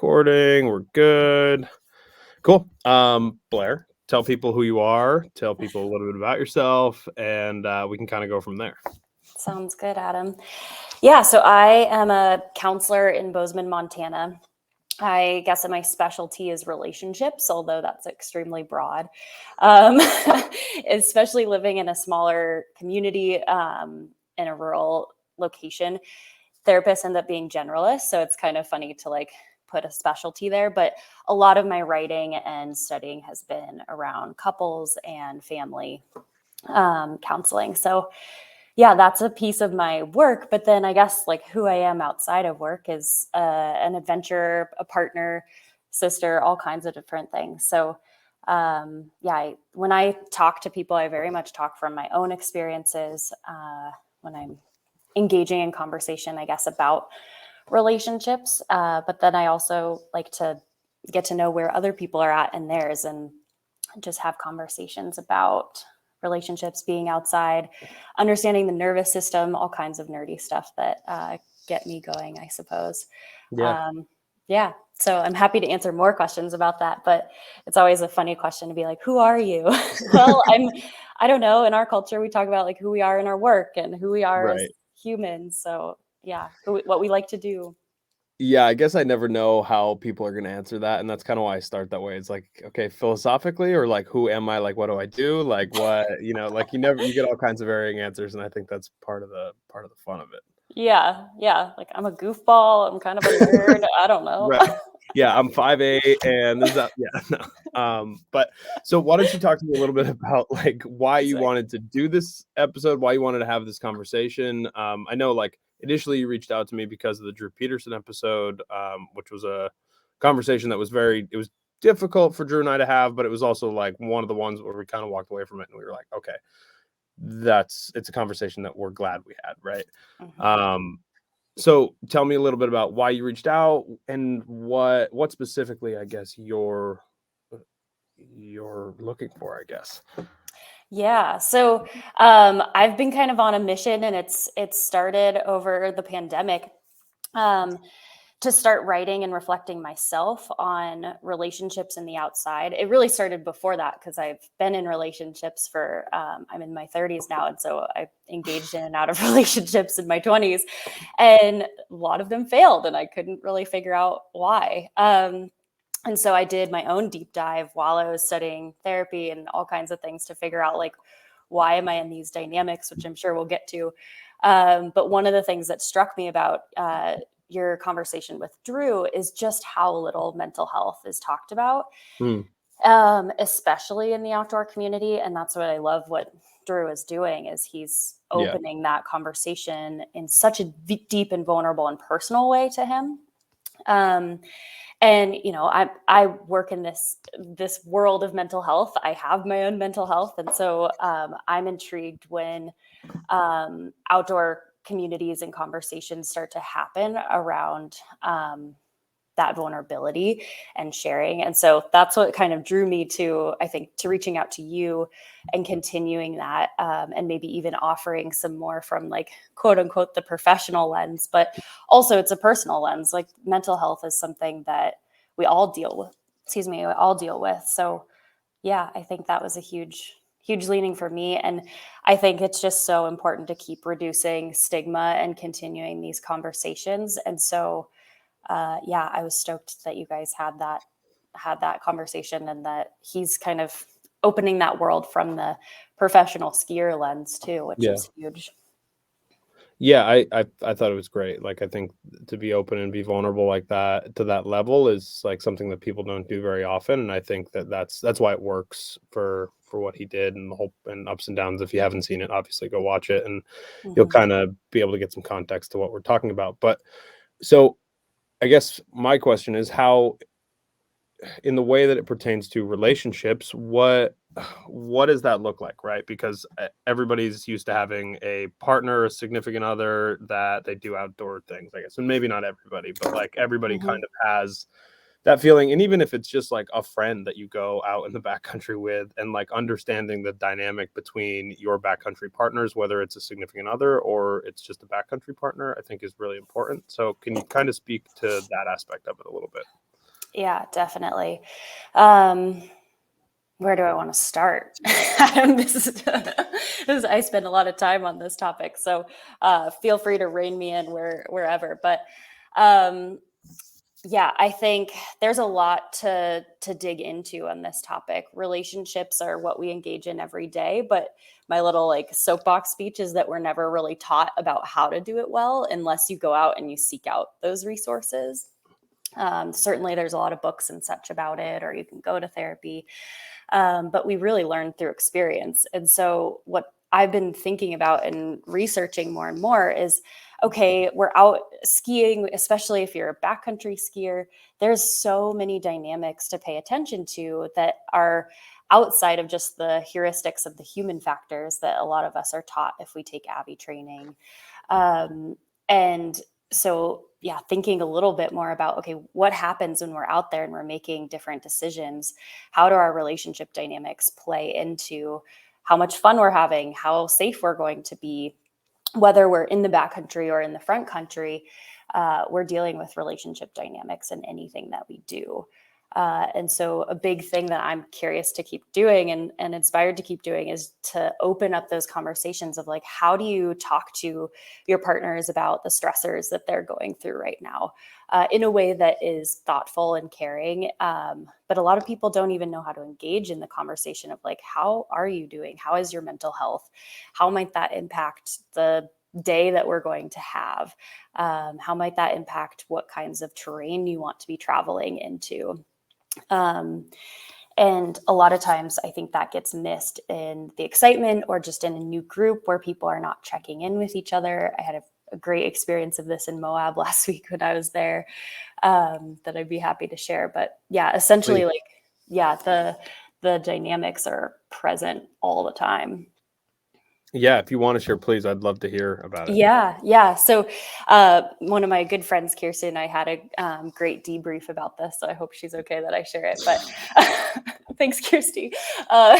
recording. We're good. Cool. Blair, tell people who you are, tell people a little bit about yourself, and we can kind of go from there. Sounds good, Adam. Yeah, so I am a counselor in Bozeman, Montana. I guess that my specialty is relationships, although that's extremely broad. Um, Especially living in a smaller community in a rural location, therapists end up being generalists. So it's kind of funny to like put a specialty there. But a lot of my writing and studying has been around couples and family counseling. So yeah, that's a piece of my work. But then I guess like who I am outside of work is an adventurer, a partner, sister, all kinds of different things. So when I talk to people, I very much talk from my own experiences when I'm engaging in conversation, I guess, about relationships. But then I also like to get to know where other people are at in theirs and just have conversations about relationships, being outside, understanding the nervous system, all kinds of nerdy stuff that get me going, I suppose. Yeah. So I'm happy to answer more questions about that, but it's always a funny question to be like, who are you? Well, I don't know. In our culture, we talk about like who we are in our work and who we are as Right. humans. So yeah, what we like to do. Yeah, I guess I never know how people are going to answer that, and that's kind of why I start that way. It's like, okay, philosophically, or like, who am I? Like, what do I do? Like, what, like you get all kinds of varying answers, and I think that's part of the fun of it. Yeah. Like I'm a goofball. I'm kind of a nerd. I don't know. Right. Yeah, I'm 5'8", and this is but so why don't you talk to me a little bit about like why you wanted to do this episode, why you wanted to have this conversation. I know like initially you reached out to me because of the Drew Peterson episode, which was a conversation that was it was difficult for Drew and I to have, but it was also like one of the ones where we kind of walked away from it and we were like, okay, it's a conversation that we're glad we had, right? Mm-hmm. So tell me a little bit about why you reached out and what specifically, I guess, you're looking for, I guess. Yeah. So I've been kind of on a mission, and it started over the pandemic to start writing and reflecting myself on relationships in the outside. It really started before that because I've been in relationships for, I'm in my 30s now. And so I've engaged in and out of relationships in my 20s, and a lot of them failed, and I couldn't really figure out why. And so I did my own deep dive while I was studying therapy and all kinds of things to figure out like, why am I in these dynamics, which I'm sure we'll get to. But one of the things that struck me about your conversation with Drew is just how little mental health is talked about, especially in the outdoor community. And that's what I love what Drew is doing is he's opening that conversation in such a deep and vulnerable and personal way to him. And I work in this world of mental health. I have my own mental health, and so I'm intrigued when outdoor communities and conversations start to happen around that vulnerability and sharing. And so that's what kind of drew me to, I think, to reaching out to you and continuing that, and maybe even offering some more from like, quote unquote, the professional lens, but also it's a personal lens. Like mental health is something that we all deal with. So yeah, I think that was a huge leaning for me. And I think it's just so important to keep reducing stigma and continuing these conversations. And so I was stoked that you guys had that conversation, and that he's kind of opening that world from the professional skier lens too, which is huge. Yeah, I thought it was great. Like, I think to be open and be vulnerable like that to that level is like something that people don't do very often. And I think that's why it works for what he did, and the whole and ups and downs. If you haven't seen it, obviously go watch it, and you'll kind of be able to get some context to what we're talking about. But so I guess my question is, how, in the way that it pertains to relationships, what does that look like, right? Because everybody's used to having a partner, a significant other that they do outdoor things, I guess. And maybe not everybody, but like everybody kind of has that feeling. And even if it's just like a friend that you go out in the backcountry with, and like understanding the dynamic between your backcountry partners, whether it's a significant other or it's just a backcountry partner, I think is really important. So can you kind of speak to that aspect of it a little bit? Yeah, definitely. Um, where do I want to start? I spend a lot of time on this topic, so feel free to rein me in wherever. But um, yeah, I think there's a lot to dig into on this topic. Relationships are what we engage in every day, but my little like soapbox speech is that we're never really taught about how to do it well unless you go out and you seek out those resources. Certainly, there's a lot of books and such about it, or you can go to therapy. But we really learn through experience. And so, what I've been thinking about and researching more and more is okay, we're out skiing, especially if you're a backcountry skier. There's so many dynamics to pay attention to that are outside of just the heuristics of the human factors that a lot of us are taught if we take AVI training. And so, yeah, thinking a little bit more about, okay, what happens when we're out there and we're making different decisions? How do our relationship dynamics play into how much fun we're having, how safe we're going to be, whether we're in the backcountry or in the front country? We're dealing with relationship dynamics in anything that we do. And so a big thing that I'm curious to keep doing and inspired to keep doing is to open up those conversations of like, how do you talk to your partners about the stressors that they're going through right now in a way that is thoughtful and caring. But a lot of people don't even know how to engage in the conversation of like, how are you doing? How is your mental health? How might that impact the day that we're going to have? How might that impact what kinds of terrain you want to be traveling into? Um, and a lot of times I think that gets missed in the excitement or just in a new group where people are not checking in with each other. I had a great experience of this in Moab last week when I was there that I'd be happy to share. But yeah, essentially, Please. like, yeah, the dynamics are present all the time. Yeah, if you want to share, please, I'd love to hear about it. Yeah, yeah. So, one of my good friends, Kirsten, and I had a great debrief about this. So I hope she's okay that I share it. But thanks, Kirsty. Uh,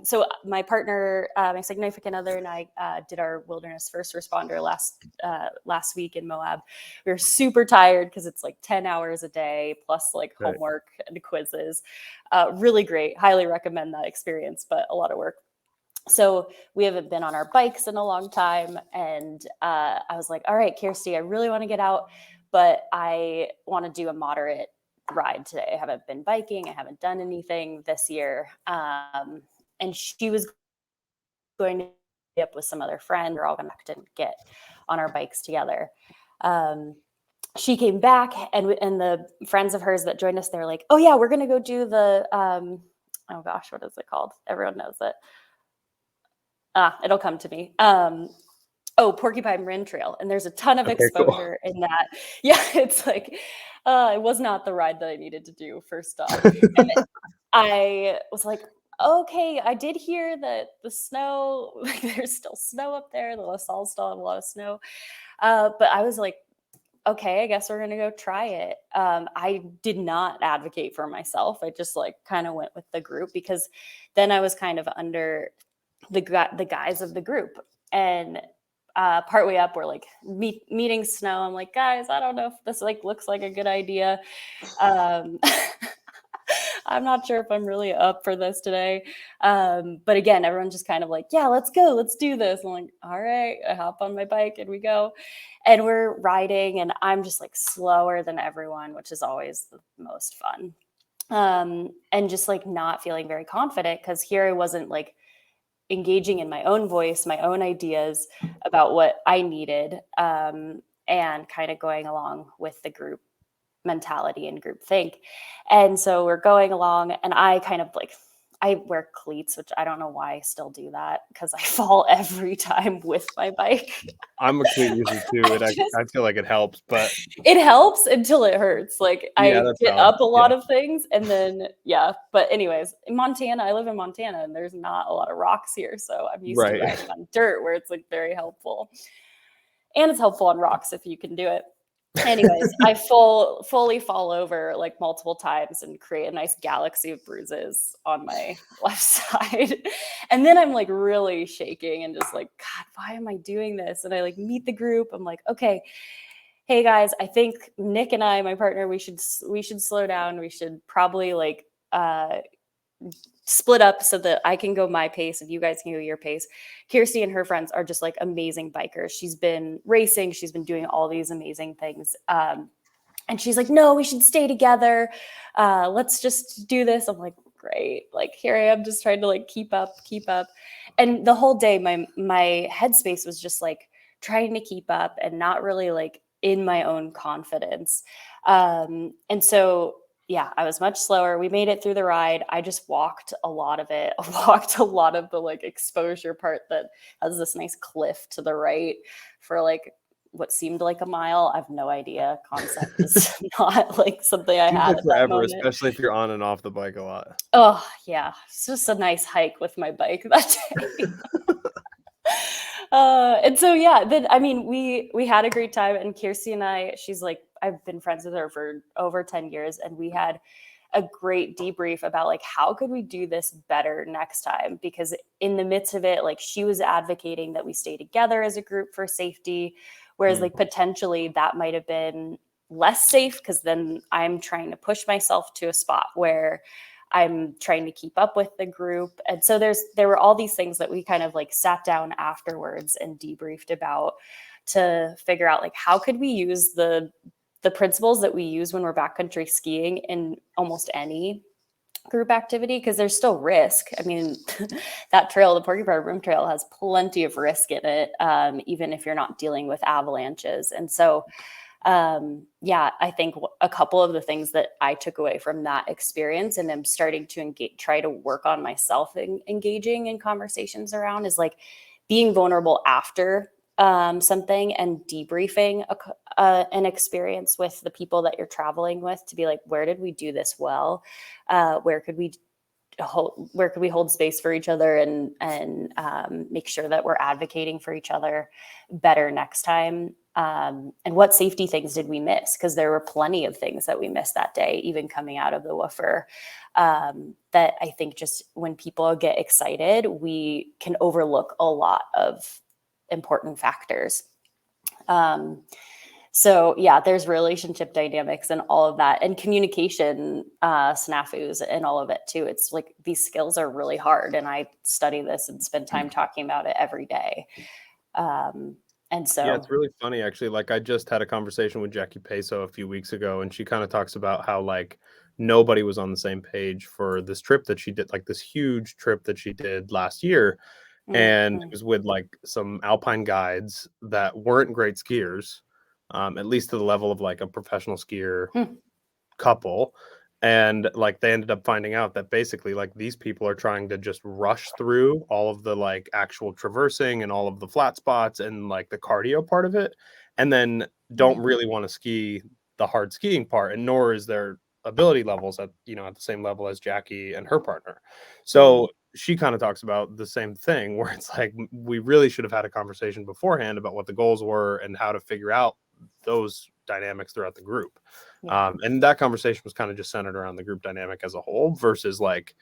so my partner, my significant other, and I did our wilderness first responder last week in Moab. We were super tired because it's like 10 hours a day plus like Right. homework and quizzes. Really great. Highly recommend that experience, but a lot of work. So we haven't been on our bikes in a long time. And I was like, all right, Kirsty, I really want to get out, but I want to do a moderate ride today. I haven't been biking. I haven't done anything this year. And she was going to be up with some other friend. We're all going to get on our bikes together. Um, she came back and the friends of hers that joined us, they're like, oh yeah, we're going to go do the, oh gosh, what is it called? Everyone knows it. It'll come to me. Porcupine Rim Trail. And there's a ton of Okay, cool. exposure in that. Yeah, it's like, it was not the ride that I needed to do, first off. And I was like, okay, I did hear that the snow, like there's still snow up there. The La Salle still have a lot of snow. But I was like, okay, I guess we're gonna go try it. I did not advocate for myself. I just like kind of went with the group because then I was kind of under the guys of the group. And partway up, we're like meeting snow. I'm like, guys, I don't know if this like looks like a good idea. Um, I'm not sure if I'm really up for this today. But again, everyone's just kind of like, yeah, let's go, let's do this. I'm like, all right, I hop on my bike and we go. And we're riding, and I'm just like slower than everyone, which is always the most fun. And just like not feeling very confident because here I wasn't like engaging in my own voice, my own ideas about what I needed, and kind of going along with the group mentality and group think. And so we're going along, and I kind of like, I wear cleats, which I don't know why I still do that because I fall every time with my bike. I'm a cleat user too, I and just I feel like it helps, but it helps until it hurts. Like yeah, I that's get valid. up a Yeah. lot of things and then yeah. But anyways, in Montana, I live in Montana and there's not a lot of rocks here. So I'm used to Right. riding on dirt where it's like very helpful. And it's helpful on rocks if you can do it. Anyways, I fully fall over like multiple times and create a nice galaxy of bruises on my left side. And then I'm like really shaking and just like, God, why am I doing this? And I like meet the group. I'm like, okay, hey guys, I think Nick and I, my partner, we should slow down. We should probably like split up so that I can go my pace and you guys can go your pace. Kirsty and her friends are just like amazing bikers. She's been racing, she's been doing all these amazing things. And she's like, no, we should stay together. Let's just do this. I'm like, great. Like, here I am just trying to like keep up. And the whole day, my headspace was just like trying to keep up and not really like in my own confidence. And so, yeah, I was much slower. We made it through the ride. I just walked a lot of it. I walked a lot of the like exposure part that has this nice cliff to the right for like what seemed like a mile. I have no idea. Concept is not like something I Seems had like at that forever, moment. especially if you're on and off the bike a lot. Oh yeah, it's just a nice hike with my bike that day. And so yeah, then I mean we had a great time, and Kirsty and I, she's like, I've been friends with her for over 10 years, and we had a great debrief about like how could we do this better next time, because in the midst of it, like she was advocating that we stay together as a group for safety, whereas like potentially that might have been less safe, because then I'm trying to push myself to a spot where I'm trying to keep up with the group. And so there were all these things that we kind of like sat down afterwards and debriefed about to figure out like how could we use the principles that we use when we're backcountry skiing in almost any group activity, because there's still risk. I mean, that trail, the Porcupine Rim Trail, has plenty of risk in it, even if you're not dealing with avalanches. And so yeah, I think a couple of the things that I took away from that experience and I'm starting to try to work on myself in engaging in conversations around is like being vulnerable after something and debriefing an experience with the people that you're traveling with to be like, where did we do this well? Where could we hold space for each other and make sure that we're advocating for each other better next time? And what safety things did we miss? Because there were plenty of things that we missed that day, even coming out of the woofer, that I think just when people get excited, we can overlook a lot of important factors. So yeah, there's relationship dynamics and all of that, and communication snafus and all of it too. It's like these skills are really hard, and I study this and spend time talking about it every day. And so Yeah, it's really funny actually. Like I just had a conversation with Jackie Peso a few weeks ago, and she kind of talks about how like nobody was on the same page for this trip that she did, like this huge trip that she did last year. And it was with like some alpine guides that weren't great skiers, at least to the level of like a professional skier couple. And like they ended up finding out that basically like these people are trying to just rush through all of the like actual traversing and all of the flat spots and like the cardio part of it, and then don't really want to ski the hard skiing part, and nor is their ability levels at at the same level as Jackie and her partner. So she kind of talks about the same thing where it's like we really should have had a conversation beforehand about what the goals were and how to figure out those dynamics throughout the group. And that conversation was kind of just centered around the group dynamic as a whole versus like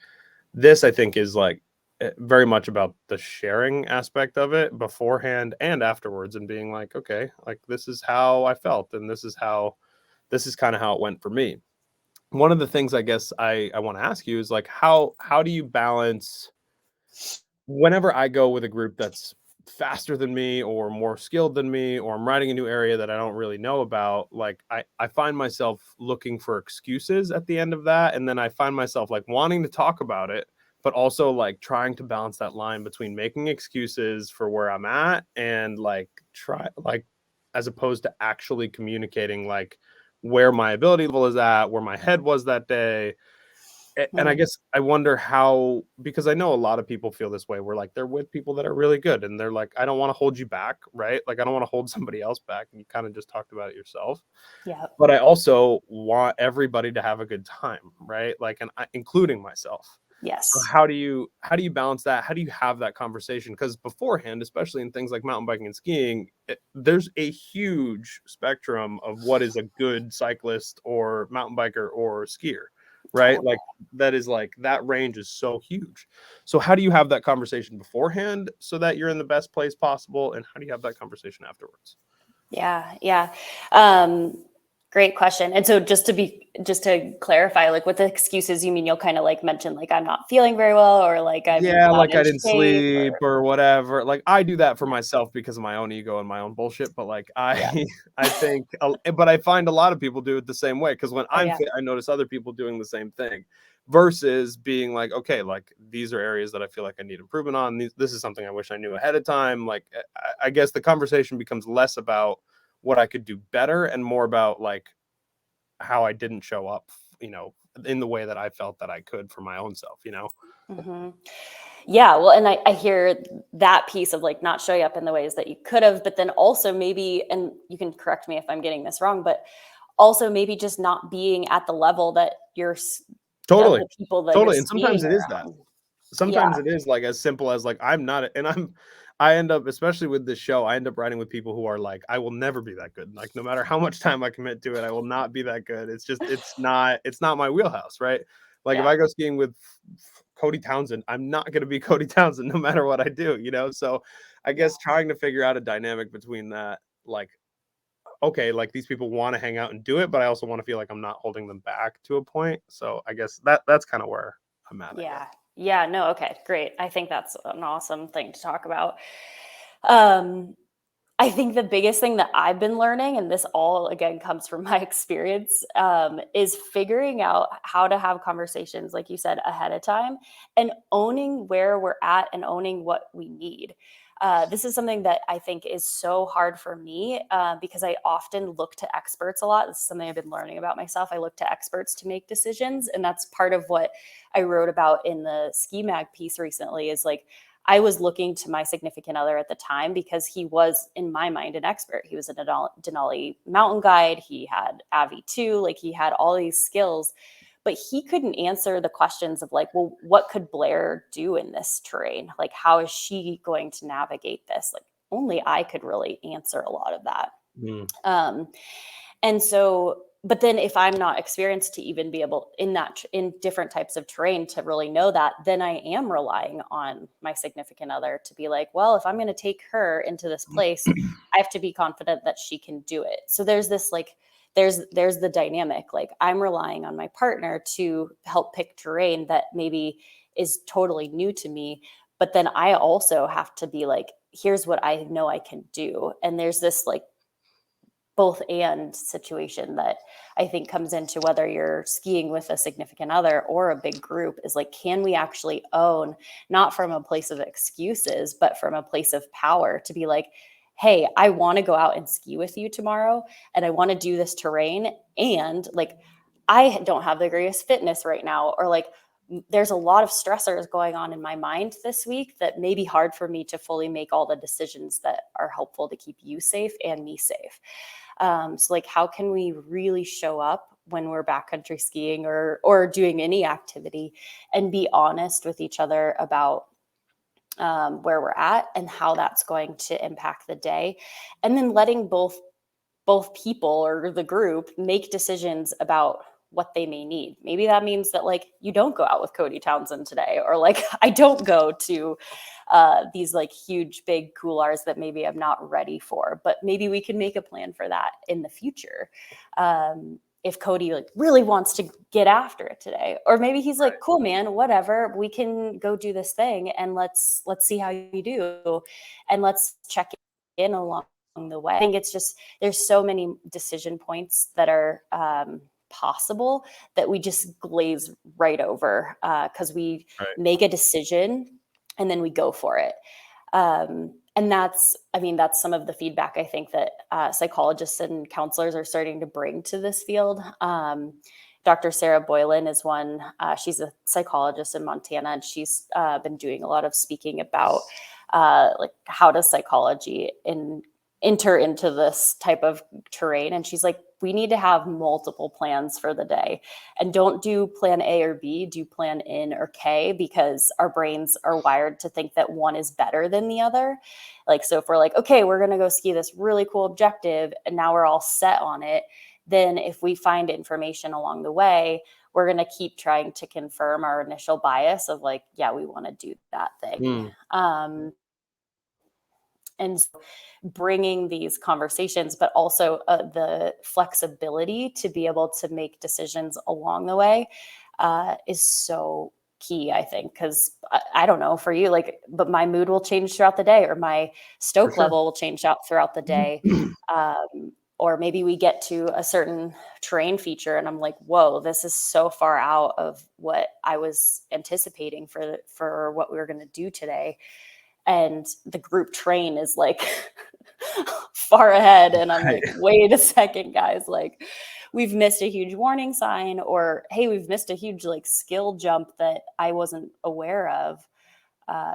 this, I think, is like very much about the sharing aspect of it beforehand and afterwards, and being like, okay, like this is how I felt and this is kind of how it went for me. One of the things I guess I want to ask you is like how do you balance whenever I go with a group that's faster than me or more skilled than me, or I'm riding a new area that I don't really know about, like I find myself looking for excuses at the end of that. And then I find myself like wanting to talk about it, but also like trying to balance that line between making excuses for where I'm at and like try like as opposed to actually communicating like where my ability level is at, where my head was that day. And I guess I wonder how, because I know a lot of people feel this way where like they're with people that are really good and they're like, I don't want to hold you back, right? Like I don't want to hold somebody else back. And you kind of just talked about it yourself. yeah. But I also want everybody to have a good time, right? Like, and including myself. So Yes. how do you balance that? How do you have that conversation? Because beforehand, especially in things like mountain biking and skiing, there's a huge spectrum of what is a good cyclist or mountain biker or skier, right? Totally. Like that is like that range is so huge. So how do you have that conversation beforehand so that you're in the best place possible, and how do you have that conversation afterwards? Yeah, yeah. Um, Great question. And so just to clarify, like with the excuses, you mean you'll kind of like mention like I'm not feeling very well or like I'm Yeah, not like in I didn't shape sleep or or whatever. Like I do that for myself because of my own ego and my own bullshit, but like yeah. I think but I find a lot of people do it the same way because when Oh I'm yeah. fit, I notice other people doing the same thing versus being like, okay, like these are areas that I feel like I need improvement on. This is something I wish I knew ahead of time. Like I guess the conversation becomes less about what I could do better and more about like how I didn't show up, in the way that I felt that I could for my own self. Hmm. Yeah, well, and I hear that piece of like not showing up in the ways that you could have, but then also maybe, and you can correct me if I'm getting this wrong, but also maybe just not being at the level that of Totally. the people that you're Totally, and sometimes skiing it is that. around. Yeah, Sometimes it is, like, as simple as, like, I end up especially with this show, I end up riding with people who are like, "I will never be that good." Like, no matter how much time I commit to it, I will not be that good. It's not my wheelhouse, right? Like, if yeah, I go skiing with Cody Townsend, I'm not gonna be Cody Townsend no matter what I do? So, I yeah. guess trying to figure out a dynamic between that, like, okay, like, these people wanna hang out and do it, but I also wanna feel like I'm not holding them back to a point. So, I guess that's kinda where I'm at, I guess. Yeah. Yeah. No. Okay. Great. I think that's an awesome thing to talk about. Um, I think the biggest thing that I've been learning, and this all again comes from my experience, is figuring out how to have conversations, like you said, ahead of time and owning where we're at and owning what we need. This is something that I think is so hard for me because I often look to experts a lot. This is something I've been learning about myself. I look to experts to make decisions. And that's part of what I wrote about in the Ski Mag piece recently is like, I was looking to my significant other at the time because he was, in my mind, an expert. He was an Denali mountain guide. He had Avi too. Like he had all these skills, but he couldn't answer the questions of like, well, what could Blair do in this terrain? Like, how is she going to navigate this? Like, only I could really answer a lot of that. Mm. Um, and so, but then if I'm not experienced to even be able in different types of terrain to really know that, then I am relying on my significant other to be like, well, if I'm going to take her into this place, I have to be confident that she can do it. So there's this like there's the dynamic. Like I'm relying on my partner to help pick terrain that maybe is totally new to me, but then I also have to be like, here's what I know I can do. And there's this like both and situation that I think comes into whether you're skiing with a significant other or a big group is like, can we actually own, not from a place of excuses, but from a place of power to be like, hey, I want to go out and ski with you tomorrow and I want to do this terrain. And like, I don't have the greatest fitness right now, or like, there's a lot of stressors going on in my mind this week that may be hard for me to fully make all the decisions that are helpful to keep you safe and me safe. So like how can we really show up when we're backcountry skiing or doing any activity and be honest with each other about where we're at and how that's going to impact the day, and then letting both people or the group make decisions about what they may need. Maybe that means that like you don't go out with Cody Townsend today, or like I don't go to these like huge big coolers that maybe I'm not ready for, but maybe we can make a plan for that in the future. If Cody like really wants to get after it today, or maybe he's like, cool, man, whatever, we can go do this thing and let's see how you do and let's check in along the way. I think it's just there's so many decision points that are possible that we just glaze right over because we Right. make a decision and then we go for it. And that's, I mean, that's some of the feedback I think that psychologists and counselors are starting to bring to this field. Dr. Sarah Boylan is one. She's a psychologist in Montana, and she's been doing a lot of speaking about like how does psychology enter into this type of terrain. And she's like, we need to have multiple plans for the day, and don't do plan A or B, do plan N or K, because our brains are wired to think that one is better than the other. Like, so if we're like, okay, we're going to go ski this really cool objective and now we're all set on it, then if we find information along the way, we're going to keep trying to confirm our initial bias of like, yeah, we want to do that thing. Mm. And so bringing these conversations, but also the flexibility to be able to make decisions along the way is so key, I think, because I don't know for you, like, but my mood will change throughout the day, or my For stoke sure. level will change out throughout the day. Or maybe we get to a certain terrain feature and I'm like, whoa, this is so far out of what I was anticipating for what we were going to do today. And the group train is like far ahead. And I'm Right. like, wait a second, guys, like we've missed a huge warning sign, or hey, we've missed a huge like skill jump that I wasn't aware of.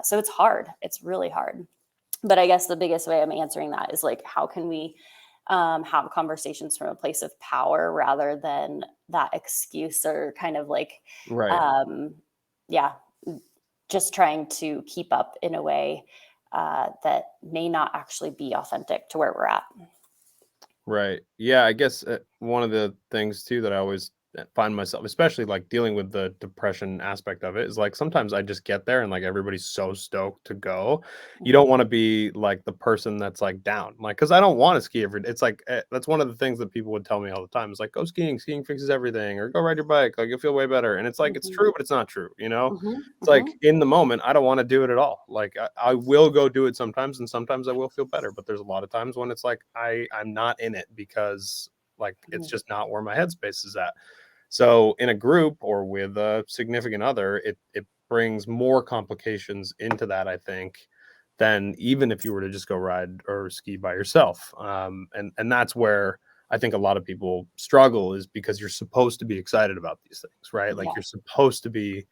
So it's hard. It's really hard. But I guess the biggest way I'm answering that is like, how can we have conversations from a place of power rather than that excuse, or kind of like, Right. um, yeah, just trying to keep up in a way that may not actually be authentic to where we're at. Right. Yeah, I guess one of the things too that I always find myself, especially like dealing with the depression aspect of it, is like sometimes I just get there and like everybody's so stoked to go. You don't Mhm. want to be like the person that's like down, like because I don't want to ski every. It's like that's one of the things that people would tell me all the time. Is like go skiing, skiing fixes everything, or go ride your bike, like you'll feel way better. And it's like it's Mhm. true, but it's not true. You know, Mhm. it's like Mhm. in the moment, I don't want to do it at all. Like I will go do it sometimes, and sometimes I will feel better. But there's a lot of times when it's like I'm not in it because like it's Mhm. just not where my headspace is at. So in a group or with a significant other, it brings more complications into that, I think, than even if you were to just go ride or ski by yourself. And that's where I think a lot of people struggle, is because you're supposed to be excited about these things, right? Like Yeah. you're supposed to be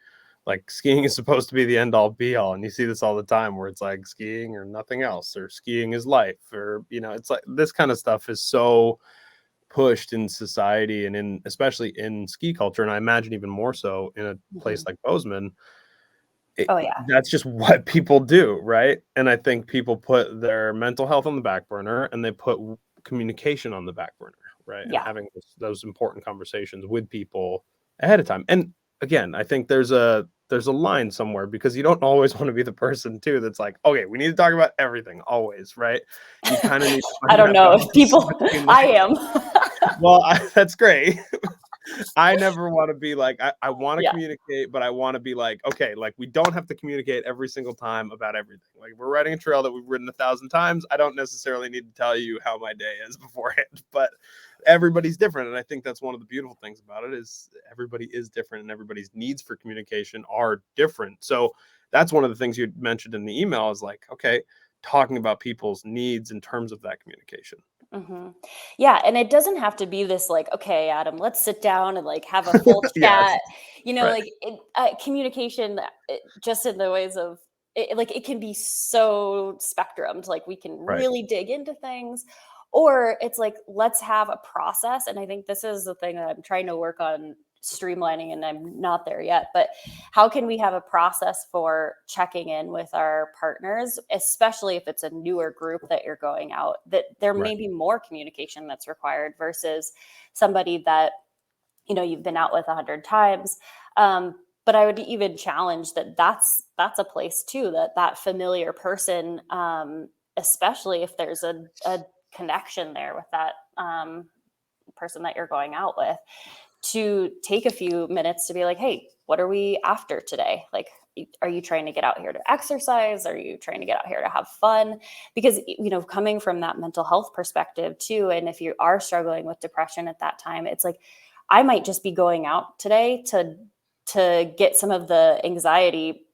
like skiing is supposed to be the end all be all. And you see this all the time where it's like skiing or nothing else, or skiing is life, or it's like this kind of stuff is so pushed in society and in especially in ski culture, and I imagine even more so in a place Mhm. like Bozeman. Oh yeah. That's just what people do, right? And I think people put their mental health on the back burner, and they put communication on the back burner, right? And Yeah. having those important conversations with people ahead of time. And again, I think there's a line somewhere, because you don't always want to be the person too that's like, okay, we need to talk about everything always, right? You kind of need to I find don't that know if balance people, between I like, am. well, that's great. I never want to be like, I want to Yeah. communicate, but I want to be like, okay, like we don't have to communicate every single time about everything. Like if we're riding a trail that we've ridden 1,000 times, I don't necessarily need to tell you how my day is beforehand. But everybody's different. And I think that's one of the beautiful things about it, is everybody is different and everybody's needs for communication are different. So that's one of the things you mentioned in the email, is like, okay, talking about people's needs in terms of that communication. Mhm. Yeah, and it doesn't have to be this like, "Okay, Adam, let's sit down and, like, have a full Yes. chat." Right. Like, communication, just in the ways of like, it can be so spectrumed, like, we can Right. really dig into things, or it's like, let's have a process, and I think this is the thing that I'm trying to work on streamlining, and I'm not there yet, but how can we have a process for checking in with our partners, especially if it's a newer group that you're going out, that there Right. may be more communication that's required versus somebody that you've been out with 100 times. But I would even challenge that that's a place too, that familiar person, especially if there's a connection there with that person that you're going out with, to take a few minutes to be like, hey, what are we after today? Like, are you trying to get out here to exercise? Are you trying to get out here to have fun? Because, coming from that mental health perspective too, and if you are struggling with depression at that time, it's like, I might just be going out today to get some of the anxiety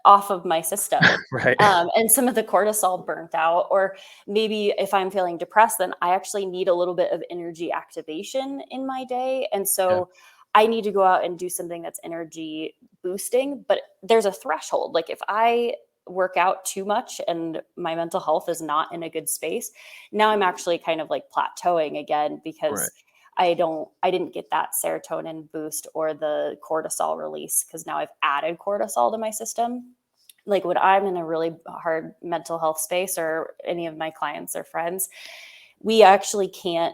off of my system, Right. and some of the cortisol burnt out. Or maybe if I'm feeling depressed, then I actually need a little bit of energy activation in my day. And Yeah. so I need to go out and do something that's energy boosting. But there's a threshold. Like if I work out too much and my mental health is not in a good space, now I'm actually kind of like plateauing again, Right. because I didn't get that serotonin boost or the cortisol release, because now I've added cortisol to my system. Like when I'm in a really hard mental health space, or any of my clients or friends, we actually can't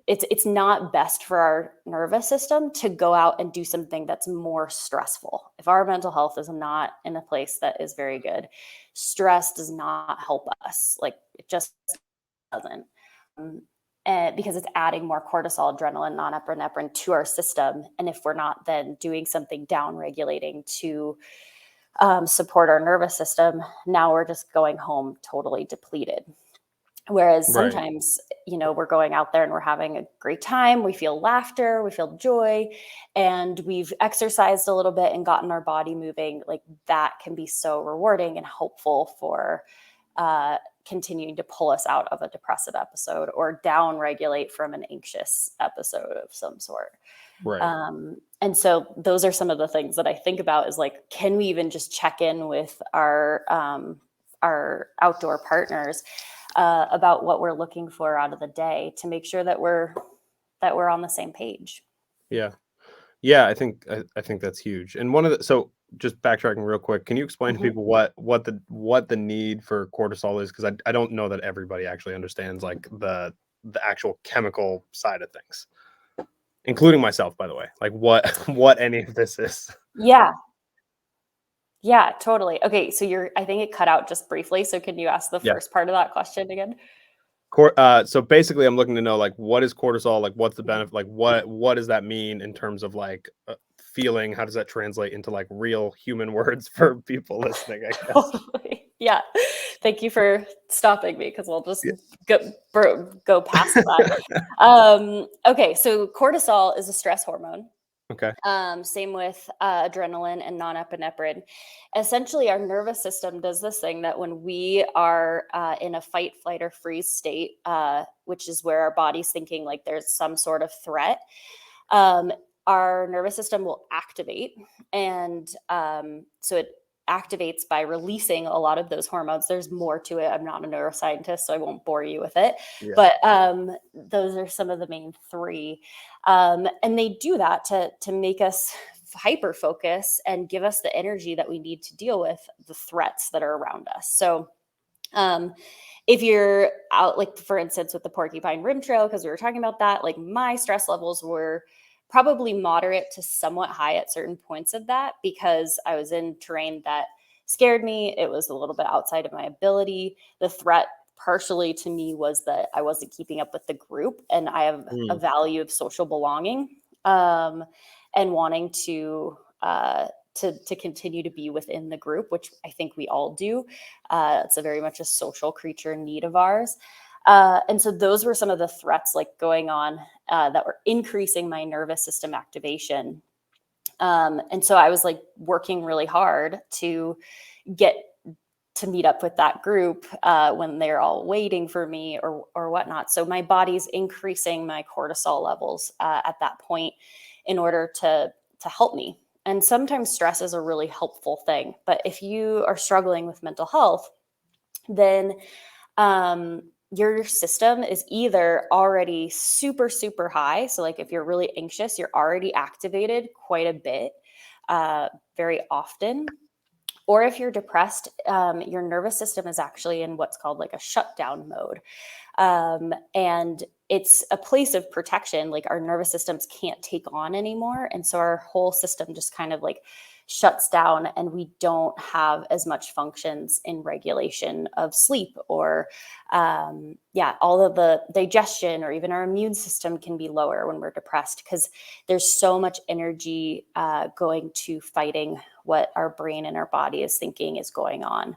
it's not best for our nervous system to go out and do something that's more stressful. If our mental health is not in a place that is very good, stress does not help us. Like it just doesn't. Because it's adding more cortisol, adrenaline, norepinephrine to our system. And if we're not then doing something down regulating to support our nervous system, now we're just going home totally depleted. Whereas Right. sometimes, we're going out there and we're having a great time. We feel laughter, we feel joy, and we've exercised a little bit and gotten our body moving. Like that can be so rewarding and helpful for continuing to pull us out of a depressive episode or down regulate from an anxious episode of some sort. Right. And so those are some of the things that I think about is like, can we even just check in with our outdoor partners about what we're looking for out of the day to make sure that we're on the same page. Yeah. Yeah, I think that's huge. And one of the so just backtracking real quick, can you explain to Mhm. people what the need for cortisol is? Because I don't know that everybody actually understands like the actual chemical side of things, including myself, by the way. Like what what any of this is. Yeah. Yeah, totally. Okay, so I think it cut out just briefly. So can you ask the Yeah. first part of that question again? So basically, I'm looking to know like what is cortisol? Like what's the Mhm. benefit? Like what does that mean in terms of like feeling? How does that translate into like real human words for people listening? I guess. Totally. Yeah. Thank you for stopping me because we'll just Yeah. go past that. Okay, so cortisol is a stress hormone. Okay. Same with adrenaline and non-epinephrine. Essentially, our nervous system does this thing that when we are in a fight, flight, or freeze state, which is where our body's thinking like there's some sort of threat, um, our nervous system will activate. And so it activates by releasing a lot of those hormones. There's more to it. I'm not a neuroscientist, so I won't bore you with it. Yeah. But those are some of the main three. And they do that to make us hyper focus and give us the energy that we need to deal with the threats that are around us. So um, if you're out, like for instance, with the Porcupine Rim Trail, because we were talking about that, like my stress levels were probably moderate to somewhat high at certain points of that because I was in terrain that scared me. It was a little bit outside of my ability. The threat partially to me was that I wasn't keeping up with the group, and I have a Mm, value of social belonging, um, and wanting to continue to be within the group, which I think we all do. It's a very much a social creature need of ours. And so those were some of the threats like going on that were increasing my nervous system activation. And so I was like working really hard to get to meet up with that group when they're all waiting for me or whatnot. So my body's increasing my cortisol levels at that point in order to help me. And sometimes stress is a really helpful thing. But if you are struggling with mental health, then your system is either already super, super high. So, like if you're really anxious, you're already activated quite a bit, very often. Or if you're depressed, your nervous system is actually in what's called like a shutdown mode. And it's a place of protection. Like our nervous systems can't take on anymore. And so our whole system just kind of like shuts down and we don't have as much functions in regulation of sleep or all of the digestion or even our immune system can be lower when we're depressed because there's so much energy going to fighting what our brain and our body is thinking is going on.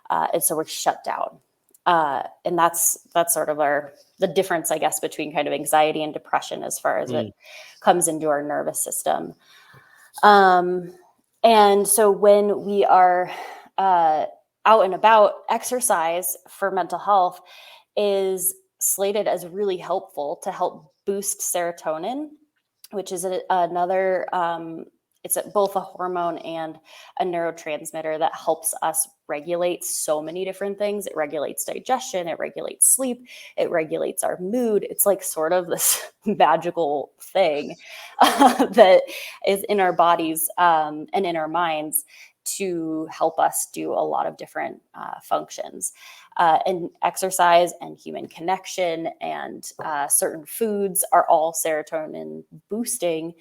And so we're shut down. And that's sort of the difference, I guess, between kind of anxiety and depression as far as it mm, comes into our nervous system. And so when we are out and about, exercise for mental health is slated as really helpful to help boost serotonin, which is another it's both a hormone and a neurotransmitter that helps us regulate so many different things. It regulates digestion, it regulates sleep, it regulates our mood. It's like sort of this magical thing that is in our bodies and in our minds. to help us do a lot of different functions. And exercise and human connection and certain foods are all serotonin boosting.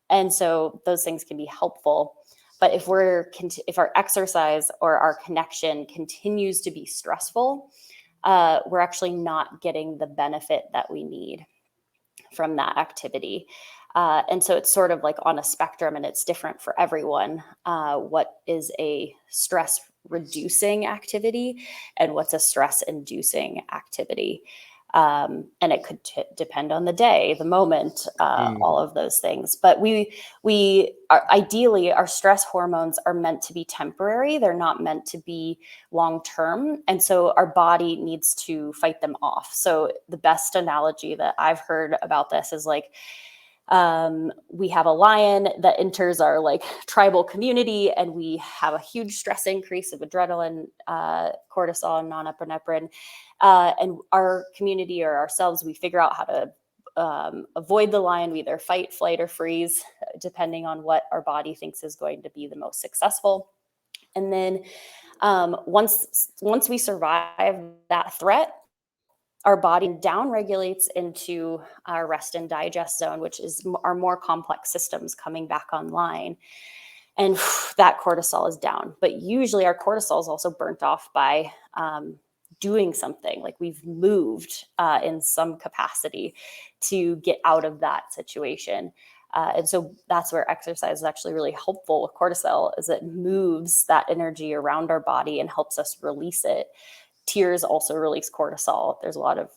And so those things can be helpful. But if our exercise or our connection continues to be stressful, we're actually not getting the benefit that we need from that activity. And so it's sort of like on a spectrum, and it's different for everyone. What is a stress reducing activity and what's a stress inducing activity? And it could depend on the day, the moment, all of those things. But we are ideally, our stress hormones are meant to be temporary. They're not meant to be long term, and so our body needs to fight them off. So the best analogy that I've heard about this is like, we have a lion that enters our like tribal community, and we have a huge stress increase of adrenaline, cortisol, and non-epinephrine. And our community or ourselves, we figure out how to avoid the lion. We either fight, flight, or freeze, depending on what our body thinks is going to be the most successful. And then once we survive that threat, our body down regulates into our rest and digest zone, which is our more complex systems coming back online. And that cortisol is down. But usually our cortisol is also burnt off by doing something, like we've moved in some capacity to get out of that situation. And so that's where exercise is actually really helpful with cortisol, is it moves that energy around our body and helps us release it. Tears also release cortisol. There's a lot of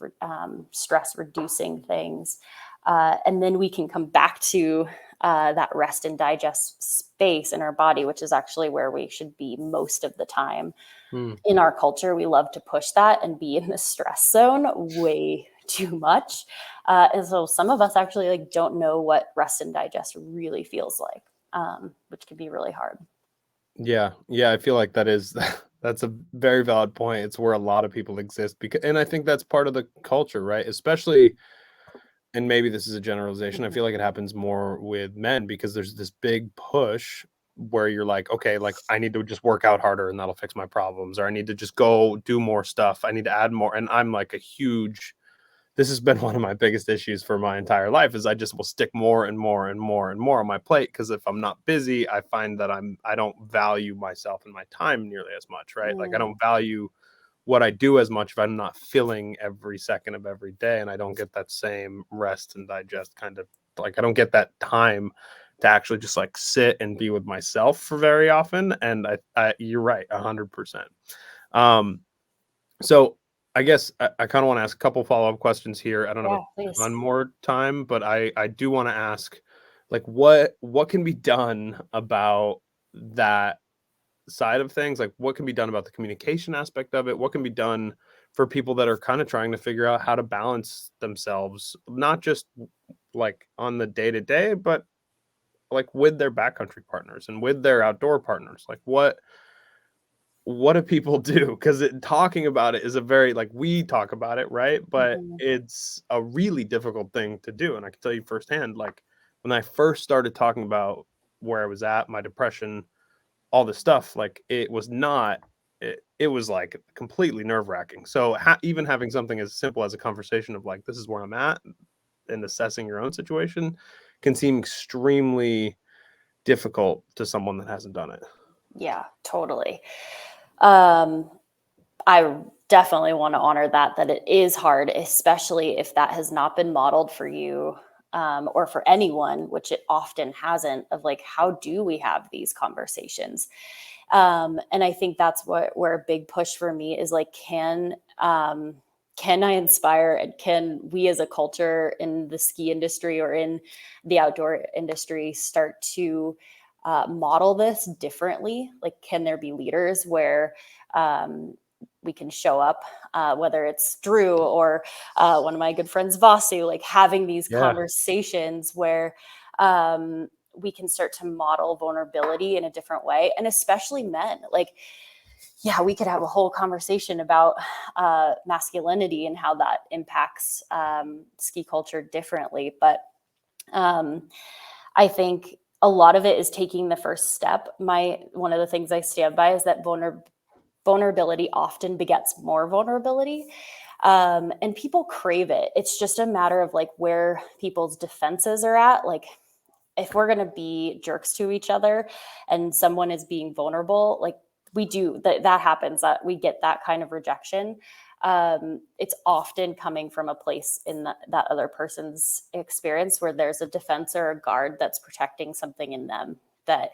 stress reducing things. And then we can come back to that rest and digest space in our body, which is actually where we should be most of the time. In our culture, we love to push that and be in the stress zone way too much. And so some of us actually like don't know what rest and digest really feels like, which can be really hard. Yeah, I feel like that is that's a very valid point. It's where a lot of people exist because, and I think that's part of the culture, right? Especially, and maybe this is a generalization. I Mhm. feel like it happens more with men because there's this big push where you're like, okay, like I need to just work out harder and that'll fix my problems, or I need to just go do more stuff. I need to add more. And I'm like a huge this has been one of my biggest issues for my entire life is I just will stick more and more and more and more on my plate because if I'm not busy, I find that I don't value myself and my time nearly as much, right? Like I Mm, don't value what I do as much if I'm not filling every second of every day and I don't get that same rest and digest kind of like I don't get that time to actually just like sit and be with myself for very often. And I you're right, 100%. Um, so I guess I kind of want to ask a couple follow-up questions here. I don't have yeah, a please. ton more time, but I do want to ask like what can be done about that side of things? Like what can be done about the communication aspect of it? What can be done for people that are kind of trying to figure out how to balance themselves, not just like on the day to day, but like with their backcountry partners and with their outdoor partners? Like what do people do? Because talking about it is a very like we talk about it, right? But Mhm. it's a really difficult thing to do. And I can tell you firsthand, like when I first started talking about where I was at, my depression, all this stuff, like it was not, it was like completely nerve wracking. So even having something as simple as a conversation of like, this is where I'm at and assessing your own situation can seem extremely difficult to someone that hasn't done it. Yeah, totally. Um, I definitely want to honor that it is hard, especially if that has not been modeled for you, or for anyone, which it often hasn't, of like, how do we have these conversations? And I think that's where a big push for me is like, can I inspire and can we as a culture in the ski industry or in the outdoor industry start to model this differently? Like, can there be leaders where we can show up, whether it's Drew or one of my good friends, Vasu, like having these Yeah. conversations where we can start to model vulnerability in a different way. And especially men, like, yeah, we could have a whole conversation about masculinity and how that impacts ski culture differently. But I think a lot of it is taking the first step. One of the things I stand by is that vulnerability often begets more vulnerability. And people crave it. It's just a matter of like where people's defenses are at. Like, if we're going to be jerks to each other and someone is being vulnerable, like we do that happens, that we get that kind of rejection. It's often coming from a place in that other person's experience where there's a defense or a guard that's protecting something in them that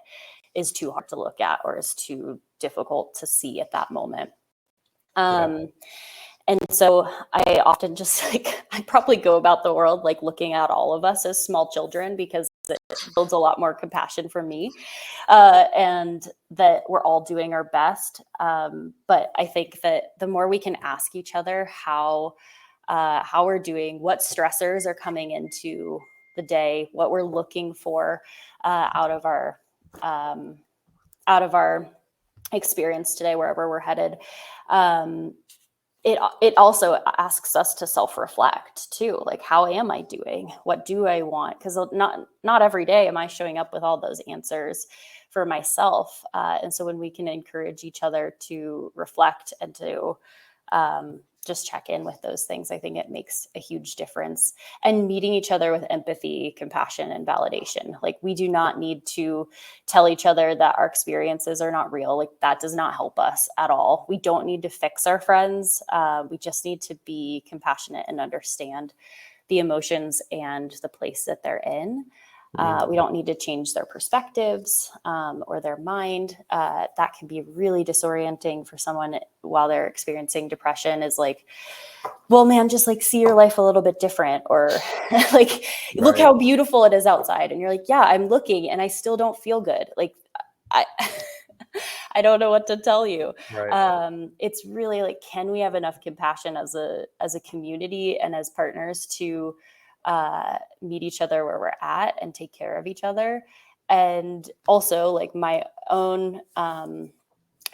is too hard to look at or is too difficult to see at that moment. And so I often just like, I probably go about the world like looking at all of us as small children, because it builds a lot more compassion for me, and that we're all doing our best. But I think that the more we can ask each other how we're doing, what stressors are coming into the day, what we're looking for out of our experience today, wherever we're headed. It also asks us to self-reflect too. Like, how am I doing? What do I want? Because not every day am I showing up with all those answers for myself. And so when we can encourage each other to reflect and to just check in with those things, I think it makes a huge difference. And meeting each other with empathy, compassion, and validation. Like, we do not need to tell each other that our experiences are not real. Like, that does not help us at all. We don't need to fix our friends. We just need to be compassionate and understand the emotions and the place that they're in. We don't need to change their perspectives or their mind. That can be really disorienting for someone while they're experiencing depression, is like, well, man, just like see your life a little bit different, or like, look how beautiful it is outside. And you're like, yeah, I'm looking and I still don't feel good. Like, I, I don't know what to tell you. It's really like, can we have enough compassion as a community and as partners to meet each other where we're at and take care of each other? And also, like, my own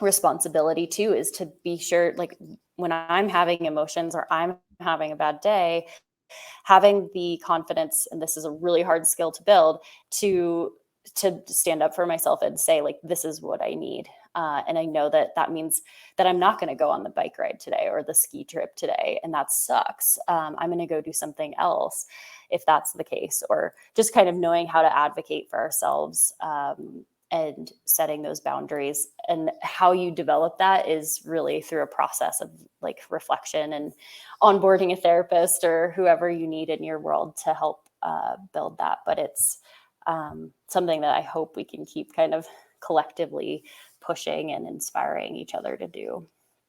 responsibility too is to be sure, like, when I'm having emotions or I'm having a bad day, having the confidence, and this is a really hard skill to build, to stand up for myself and say, like, this is what I need. And I know that means that I'm not going to go on the bike ride today or the ski trip today, and that sucks. I'm going to go do something else if that's the case, or just kind of knowing how to advocate for ourselves, and setting those boundaries. And how you develop that is really through a process of like reflection and onboarding a therapist or whoever you need in your world to help build that. But it's something that I hope we can keep kind of collectively pushing and inspiring each other to do.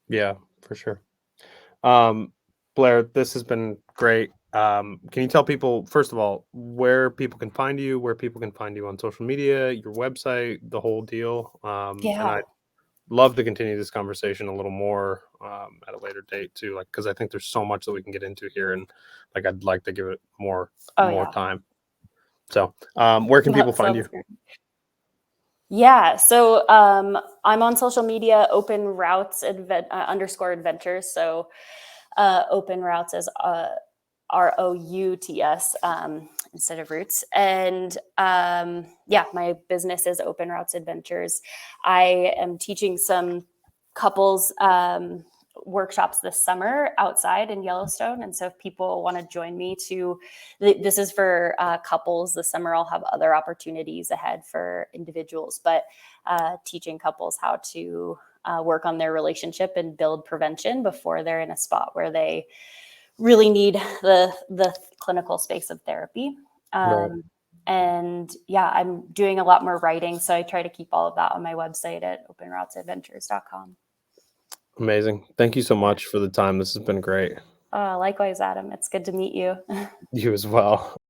Yeah, for sure. Blair, this has been great. Can you tell people, first of all, where people can find you, on social media, your website, the whole deal? And I'd love to continue this conversation a little more at a later date too, like, because I think there's so much that we can get into here, and like, I'd like to give it more time. So where can people find you? Great. Yeah, so I'm on social media, Open Routes underscore adventures. So Open Routes is ROUTS instead of roots. And my business is Open Routes Adventures. I am teaching some couples workshops this summer outside in Yellowstone. And so if people want to join me this is for couples this summer. I'll have other opportunities ahead for individuals, but teaching couples how to work on their relationship and build prevention before they're in a spot where they really need the clinical space of therapy. And I'm doing a lot more writing, so I try to keep all of that on my website at openroutesadventures.com. Amazing. Thank you so much for the time. This has been great. Likewise, Adam. It's good to meet you. You as well.